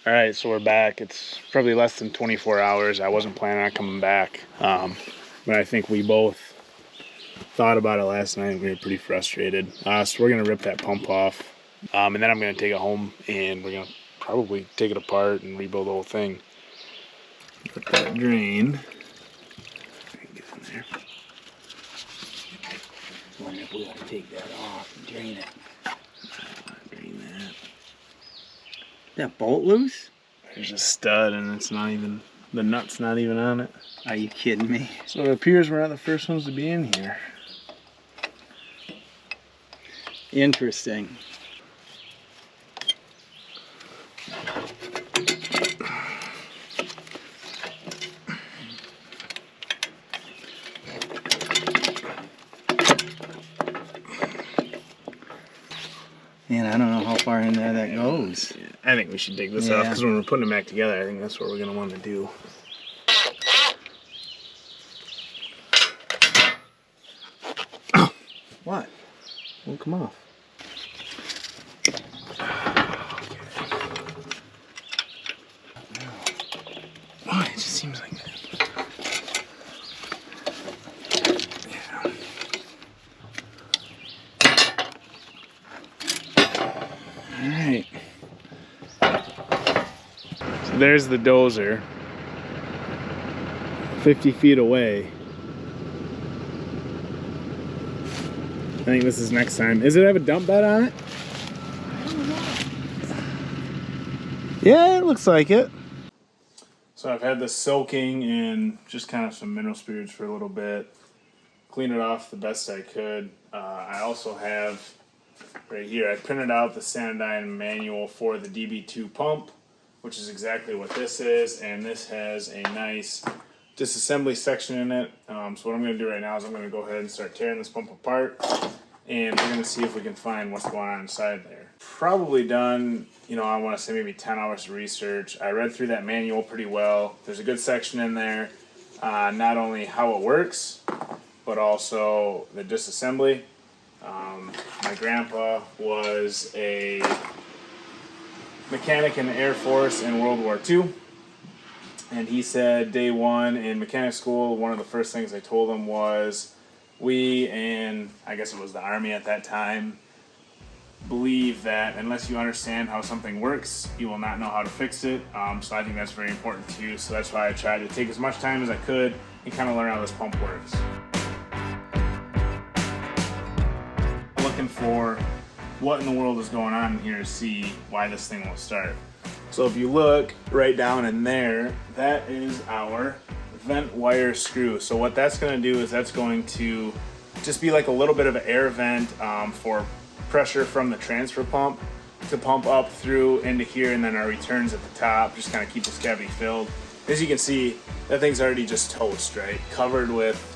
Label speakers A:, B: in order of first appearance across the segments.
A: All right, so we're back. It's probably less than 24 hours. I wasn't planning on coming back, but I think we both thought about it last night and we were pretty frustrated. So we're gonna rip that pump off, and then I'm gonna take it home and we're gonna probably take it apart and rebuild the whole thing. Put that drain. Get in there.
B: I wonder if we ought to take that off and drain it.
A: Drain that.
B: That bolt loose?
A: There's a stud and it's not even, the nut's not even on it.
B: Are you kidding me?
A: So it appears we're not the first ones to be in here.
B: Interesting. Man, I don't know how far in there that goes.
A: Yeah, I think we should dig this off because when we're putting it back together, I think that's what we're going to want to do.
B: What?
A: Won't come off. Why? It just seems like that. Alright. So there's the dozer. 50 feet away. I think this is next time. Does it have a dump bed on it? Yeah, it looks like it. So I've had this soaking in just kind of some mineral spirits for a little bit. Cleaned it off the best I could. I also have right here, I printed out the Stanadyne manual for the DB2 pump, which is exactly what this is, and this has a nice disassembly section in it. So what I'm going to do right now is I'm going to go ahead and start tearing this pump apart, and we're going to see if we can find what's going on inside there. Probably done, I want to say maybe 10 hours of research. I read through that manual pretty well. There's a good section in there, not only how it works, but also the disassembly. My grandpa was a mechanic in the Air Force in World War II, and he said day one in mechanic school, one of the first things I told him was we, and I guess it was the Army at that time, believe that unless you understand how something works, you will not know how to fix it. So I think that's very important too. So that's why I tried to take as much time as I could and kind of learn how this pump works. Looking for what in the world is going on here to see why this thing will start. So if you look right down in there, that is our vent wire screw. So what that's going to do is that's going to just be like a little bit of an air vent for pressure from the transfer pump to pump up through into here, and then our returns at the top just kind of keep this cavity filled. As you can see, that thing's already just toast, right? Covered with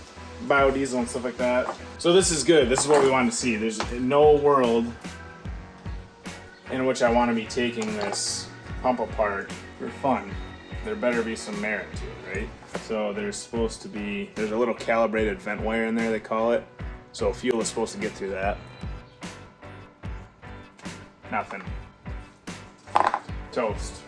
A: biodiesel and stuff like that. So this is good. This is what we want to see. There's no world in which I want to be taking this pump apart for fun. There better be some merit to it, right? So there's a little calibrated vent wire in there, they call it. So fuel is supposed to get through that. Nothing. Toast.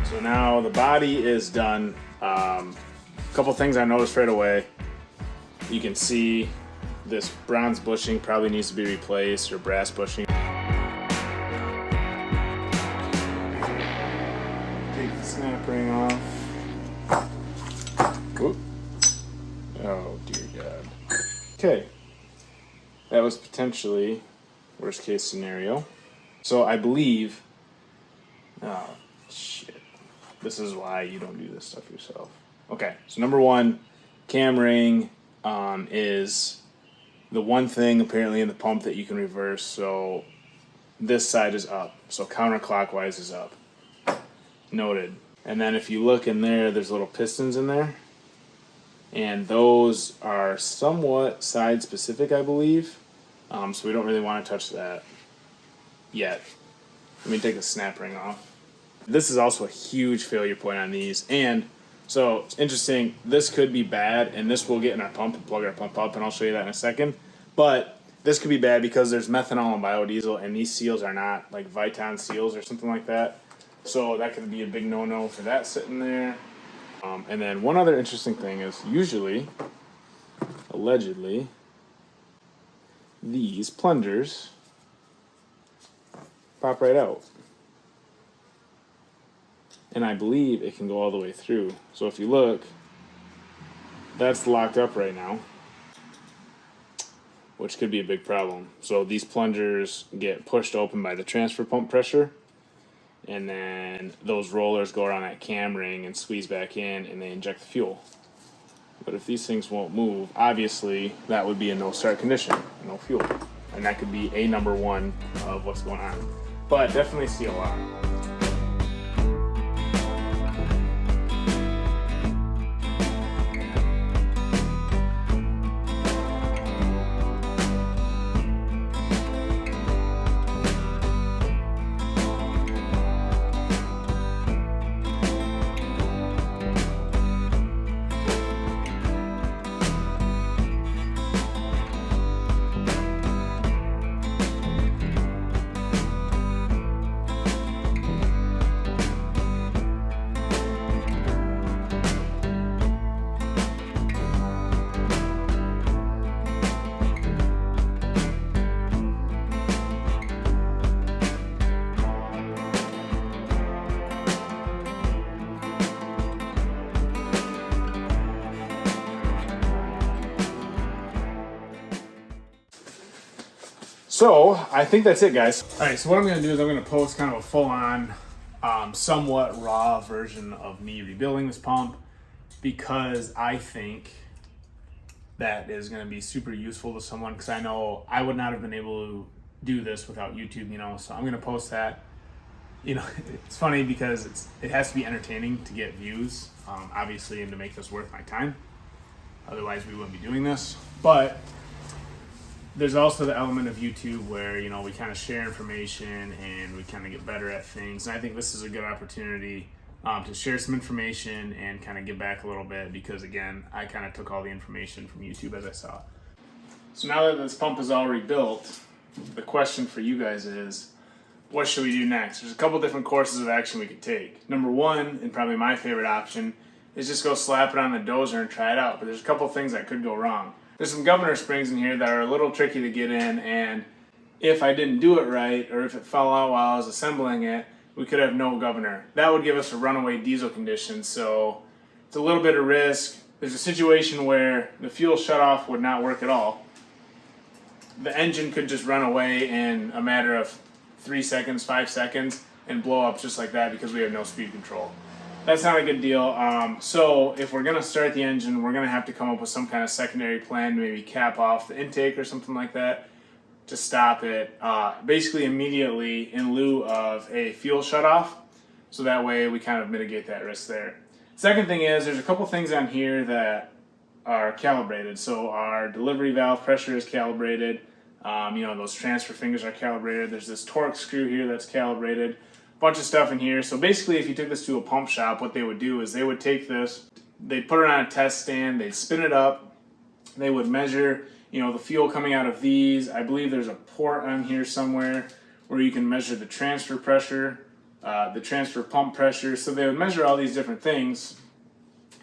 A: So now the body is done. A couple things I noticed right away. You can see this bronze bushing probably needs to be replaced, or brass bushing. Take the snap ring off. Oop. Oh dear God. Okay. That was potentially worst case scenario. So I believe, oh shit, this is why you don't do this stuff yourself. Okay, so number one, cam ring is the one thing apparently in the pump that you can reverse. So this side is up, so counterclockwise is up. Noted. And then if you look in there, there's little pistons in there, and those are somewhat side specific, I believe. So we don't really want to touch that yet. Let me take the snap ring off. This is also a huge failure point on these, and so it's interesting. This could be bad, and this will get in our pump and plug our pump up, and I'll show you that in a second. But this could be bad because there's methanol and biodiesel, and these seals are not like Viton seals or something like that. So that could be a big no-no for that sitting there. And then one other interesting thing is usually, allegedly, these plungers pop right out. And I believe it can go all the way through. So if you look, that's locked up right now, which could be a big problem. So these plungers get pushed open by the transfer pump pressure, and then those rollers go around that cam ring and squeeze back in, and they inject the fuel. But if these things won't move, obviously that would be a no start condition, no fuel. And that could be a number one of what's going on. But definitely see a lot. So I think that's it, guys. All right, so what I'm gonna do is I'm gonna post kind of a full-on, somewhat raw version of me rebuilding this pump, because I think that is gonna be super useful to someone, because I know I would not have been able to do this without YouTube, so I'm gonna post that. It's funny because it has to be entertaining to get views, obviously, and to make this worth my time. Otherwise we wouldn't be doing this. But there's also the element of YouTube where, we kind of share information and we kind of get better at things. And I think this is a good opportunity to share some information and kind of give back a little bit, because again, I kind of took all the information from YouTube as I saw it. So now that this pump is all rebuilt, the question for you guys is, what should we do next? There's a couple different courses of action we could take. Number one, and probably my favorite option, is just go slap it on the dozer and try it out. But there's a couple things that could go wrong. There's some governor springs in here that are a little tricky to get in, and if I didn't do it right, or if it fell out while I was assembling it, we could have no governor. That would give us a runaway diesel condition, so it's a little bit of risk. There's a situation where the fuel shutoff would not work at all. The engine could just run away in a matter of 3 seconds, 5 seconds, and blow up just like that because we have no speed control. That's not a good deal. So if we're going to start the engine, we're going to have to come up with some kind of secondary plan, maybe cap off the intake or something like that to stop it basically immediately in lieu of a fuel shutoff. So that way we kind of mitigate that risk there. Second thing is there's a couple things on here that are calibrated. So our delivery valve pressure is calibrated. Those transfer fingers are calibrated. There's this torque screw here that's calibrated. Bunch of stuff in here. So basically, if you took this to a pump shop, what they would do is they would take this, they'd put it on a test stand, they'd spin it up, they would measure, the fuel coming out of these. I believe there's a port on here somewhere where you can measure the transfer pressure, the transfer pump pressure. So they would measure all these different things,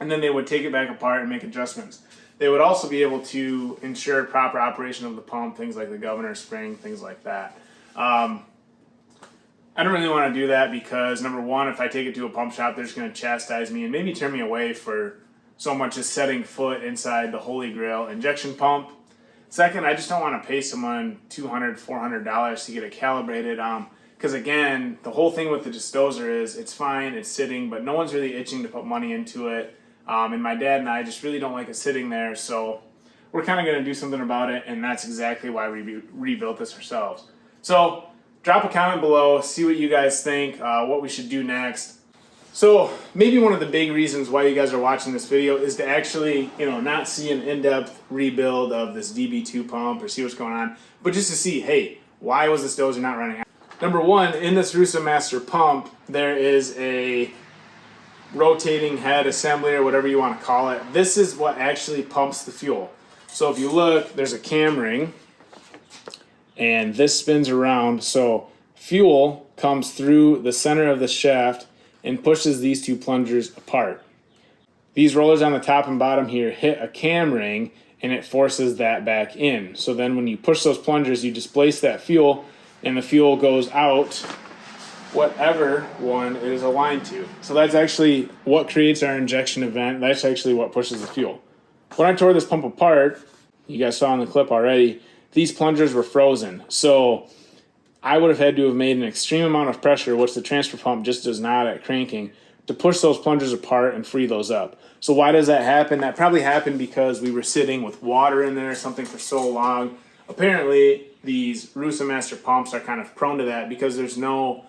A: and then they would take it back apart and make adjustments. They would also be able to ensure proper operation of the pump, things like the governor spring, things like that. I don't really want to do that because, number one, if I take it to a pump shop, they're just going to chastise me and maybe turn me away for so much as setting foot inside the Holy Grail injection pump. Second, I just don't want to pay someone $200, $400 to get it calibrated. Because again, the whole thing with the dozer is it's fine, it's sitting, but no one's really itching to put money into it. And my dad and I just really don't like it sitting there, so we're kind of going to do something about it, and that's exactly why we rebuilt this ourselves. So drop a comment below, see what you guys think, what we should do next. So maybe one of the big reasons why you guys are watching this video is to actually, not see an in-depth rebuild of this DB2 pump or see what's going on, but just to see, hey, why was this dozer not running? Number one, in this Roosa Master pump, there is a rotating head assembly or whatever you want to call it. This is what actually pumps the fuel. So if you look, there's a cam ring, and this spins around. So fuel comes through the center of the shaft and pushes these two plungers apart. These rollers on the top and bottom here hit a cam ring, and it forces that back in. So then when you push those plungers, you displace that fuel, and the fuel goes out whatever one it is aligned to. So that's actually what creates our injection event. That's actually what pushes the fuel. When I tore this pump apart, you guys saw in the clip already, these plungers were frozen. So I would have had to have made an extreme amount of pressure, which the transfer pump just does not at cranking, to push those plungers apart and free those up. So why does that happen? That probably happened because we were sitting with water in there or something for so long. Apparently, these Roosa Master pumps are kind of prone to that because there's no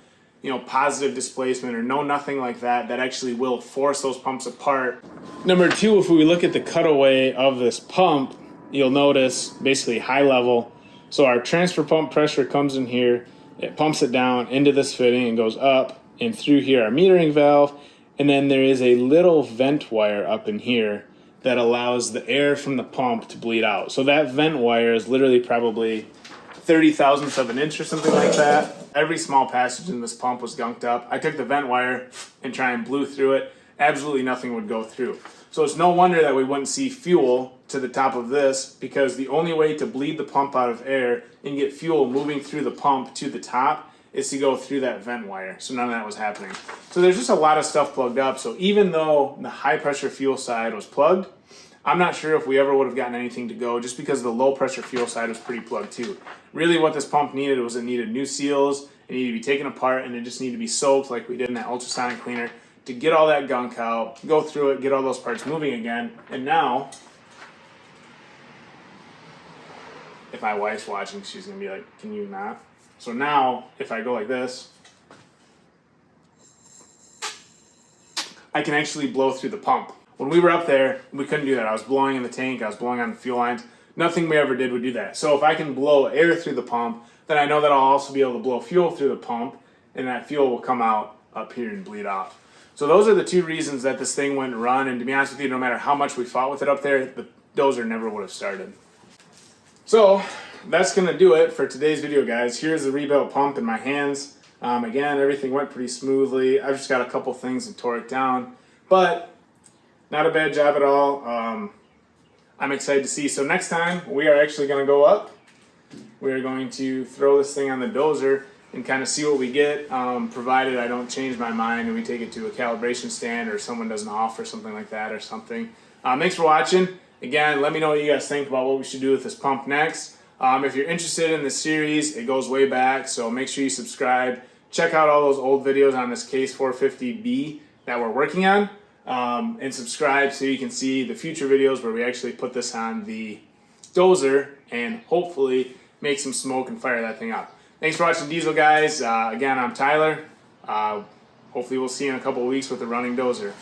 A: positive displacement or nothing like that that actually will force those pumps apart. Number two, if we look at the cutaway of this pump, you'll notice basically high level. So our transfer pump pressure comes in here, it pumps it down into this fitting and goes up and through here our metering valve, and then there is a little vent wire up in here that allows the air from the pump to bleed out. So that vent wire is literally probably 30 thousandths of an inch or something like that. Every small passage in this pump was gunked up. I took the vent wire and blew through it. Absolutely nothing would go through. So it's no wonder that we wouldn't see fuel to the top of this, because the only way to bleed the pump out of air and get fuel moving through the pump to the top is to go through that vent wire. So none of that was happening. So there's just a lot of stuff plugged up. So even though the high pressure fuel side was plugged, I'm not sure if we ever would have gotten anything to go, just because the low pressure fuel side was pretty plugged too. Really what this pump needed was it needed new seals, it needed to be taken apart, and it just needed to be soaked like we did in that ultrasonic cleaner to get all that gunk out, go through it, get all those parts moving again. And now, if my wife's watching, she's gonna be like, can you not? So now, if I go like this, I can actually blow through the pump. When we were up there, we couldn't do that. I was blowing in the tank, I was blowing on the fuel lines. Nothing we ever did would do that. So if I can blow air through the pump, then I know that I'll also be able to blow fuel through the pump, and that fuel will come out up here and bleed off. So those are the two reasons that this thing wouldn't run, and to be honest with you, no matter how much we fought with it up there, the dozer never would have started. So that's gonna do it for today's video, guys. Here's the rebuilt pump in my hands. Again, everything went pretty smoothly. I've just got a couple things and tore it down, but not a bad job at all. I'm excited to see. So next time we are actually gonna go up. We're going to throw this thing on the dozer and kind of see what we get, provided I don't change my mind and we take it to a calibration stand or someone does an off or something like that or something. Thanks for watching. Again, let me know what you guys think about what we should do with this pump next. If you're interested in this series, it goes way back, so make sure you subscribe. Check out all those old videos on this Case 450B that we're working on, and subscribe so you can see the future videos where we actually put this on the dozer and hopefully make some smoke and fire that thing up. Thanks for watching Diesel, guys. Again, I'm Tyler. Hopefully we'll see you in a couple of weeks with the running dozer.